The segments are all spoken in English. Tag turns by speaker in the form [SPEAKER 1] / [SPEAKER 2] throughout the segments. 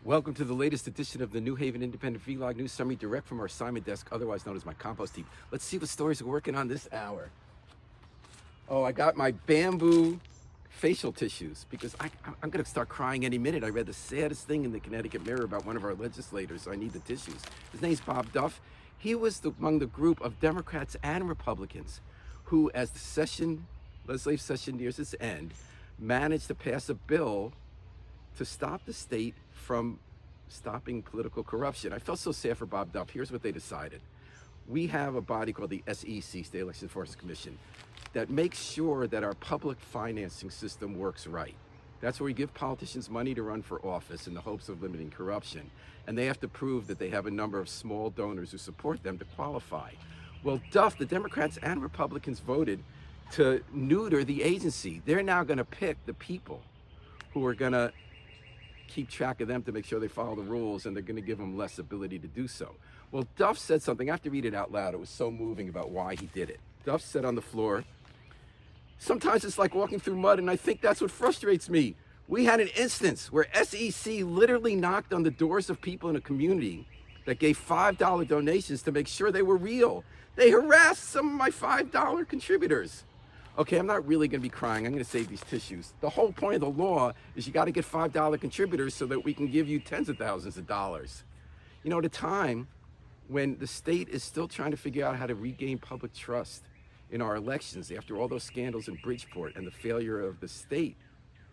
[SPEAKER 1] Welcome to the latest edition of the New Haven Independent Vlog News Summary, direct from our assignment desk, otherwise known as my compost heap. Let's see what stories we're working on this hour. Oh, I got my bamboo facial tissues because I'm going to start crying any minute. I read the saddest thing in the Connecticut Mirror about one of our legislators, so I need the tissues. His name's Bob Duff. He was among the group of Democrats and Republicans who, as the legislative session nears its end, managed to pass a bill to stop the state from stopping political corruption. I felt so sad for Bob Duff. Here's what they decided. We have a body called the SEC, State Election Enforcement Commission, that makes sure that our public financing system works right. That's where we give politicians money to run for office in the hopes of limiting corruption. And they have to prove that they have a number of small donors who support them to qualify. Well, Duff, the Democrats and Republicans voted to neuter the agency. They're now going to pick the people who are going to keep track of them to make sure they follow the rules, and they're going to give them less ability to do so. Well, Duff said something. I have to read it out loud. It was so moving about why he did it. Duff said on the floor, "Sometimes it's like walking through mud, and I think that's what frustrates me. We had an instance where SEC literally knocked on the doors of people in a community that gave $5 donations to make sure they were real. They harassed some of my $5 contributors." Okay, I'm not really going to be crying. I'm going to save these tissues. The whole point of the law is you got to get $5 contributors so that we can give you tens of thousands of dollars. You know, at a time when the state is still trying to figure out how to regain public trust in our elections after all those scandals in Bridgeport and the failure of the state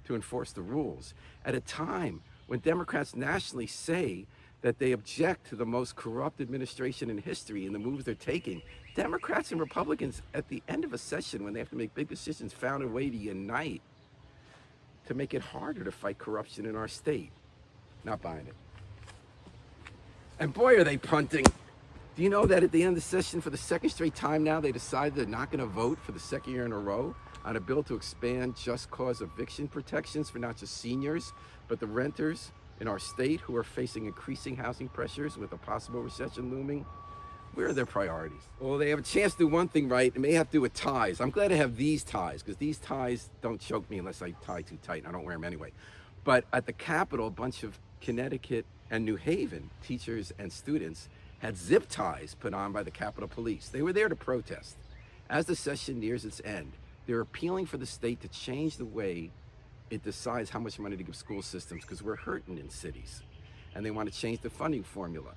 [SPEAKER 1] to enforce the rules, at a time when Democrats nationally say that they object to the most corrupt administration in history and the moves they're taking, Democrats and Republicans at the end of a session when they have to make big decisions found a way to unite to make it harder to fight corruption in our state. Not buying it. And boy, are they punting. Do you know that at the end of the session, for the second straight time now, they decided they're not going to vote for the second year in a row on a bill to expand just cause eviction protections for not just seniors, but the renters in our state who are facing increasing housing pressures with a possible recession looming? Where are their priorities? Well, they have a chance to do one thing right. It may have to do with ties. I'm glad to have these ties because these ties don't choke me unless I tie too tight, and I don't wear them anyway. But at the Capitol, a bunch of Connecticut and New Haven teachers and students had zip ties put on by the Capitol Police. They were there to protest. As the session nears its end, they're appealing for the state to change the way it decides how much money to give school systems because we're hurting in cities. And they want to change the funding formula.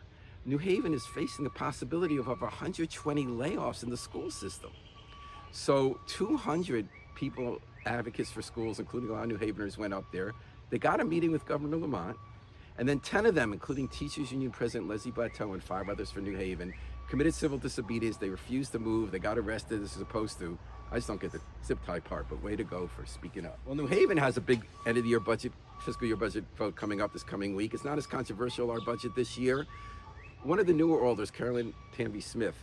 [SPEAKER 1] New Haven is facing the possibility of over 120 layoffs in the school system. So 200 people, advocates for schools, including a lot of New Haveners, went up there. They got a meeting with Governor Lamont, and then 10 of them, including Teachers Union President Leslie Bateau and 5 others for New Haven, committed civil disobedience. They refused to move. They got arrested as supposed to. I just don't get the zip tie part, but way to go for speaking up. Well, New Haven has a big end of the year budget, fiscal year budget vote coming up this coming week. It's not as controversial, our budget this year. One of the newer alders, Caroline Tamby-Smith,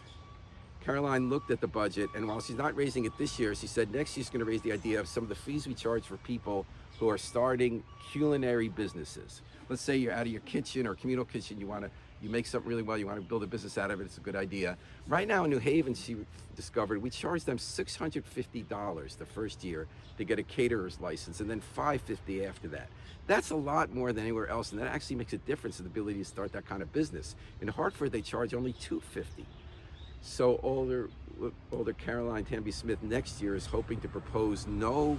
[SPEAKER 1] Caroline looked at the budget, and while she's not raising it this year, she said next she's going to raise the idea of some of the fees we charge for people who are starting culinary businesses. Let's say you're out of your kitchen or communal kitchen, you make something really well, you want to build a business out of it, it's a good idea. Right now in New Haven, she discovered, we charge them $650 the first year to get a caterer's license, and then $550 after that. That's a lot more than anywhere else, and that actually makes a difference in the ability to start that kind of business. In Hartford, they charge only $250. So older Caroline Tamby-Smith next year is hoping to propose no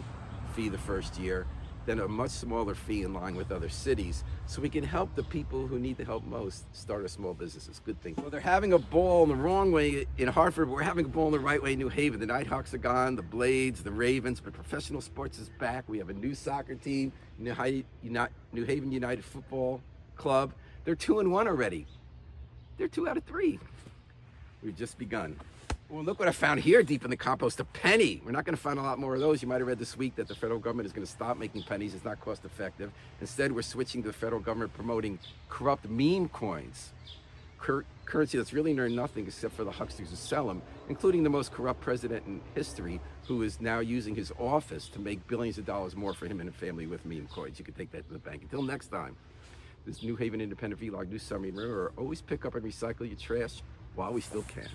[SPEAKER 1] fee the first year, then a much smaller fee in line with other cities, so we can help the people who need the help most start a small businesses. Good thing. Well, they're having a ball in the wrong way in Hartford. We're having a ball in the right way in New Haven. The Nighthawks are gone, the Blades, the Ravens, but professional sports is back. We have a new soccer team, New Haven United Football Club. They're 2-1 already. They're 2 out of 3. We've just begun. Well, look what I found here deep in the compost, a penny. We're not going to find a lot more of those. You might have read this week that the federal government is going to stop making pennies. It's not cost effective. Instead, we're switching to the federal government promoting corrupt meme coins, currency that's really near nothing except for the hucksters who sell them, including the most corrupt president in history, who is now using his office to make billions of dollars more for him and his family with meme coins. You can take that to the bank. Until next time, this New Haven Independent Vlog News Summary. Remember, always pick up and recycle your trash while we still can.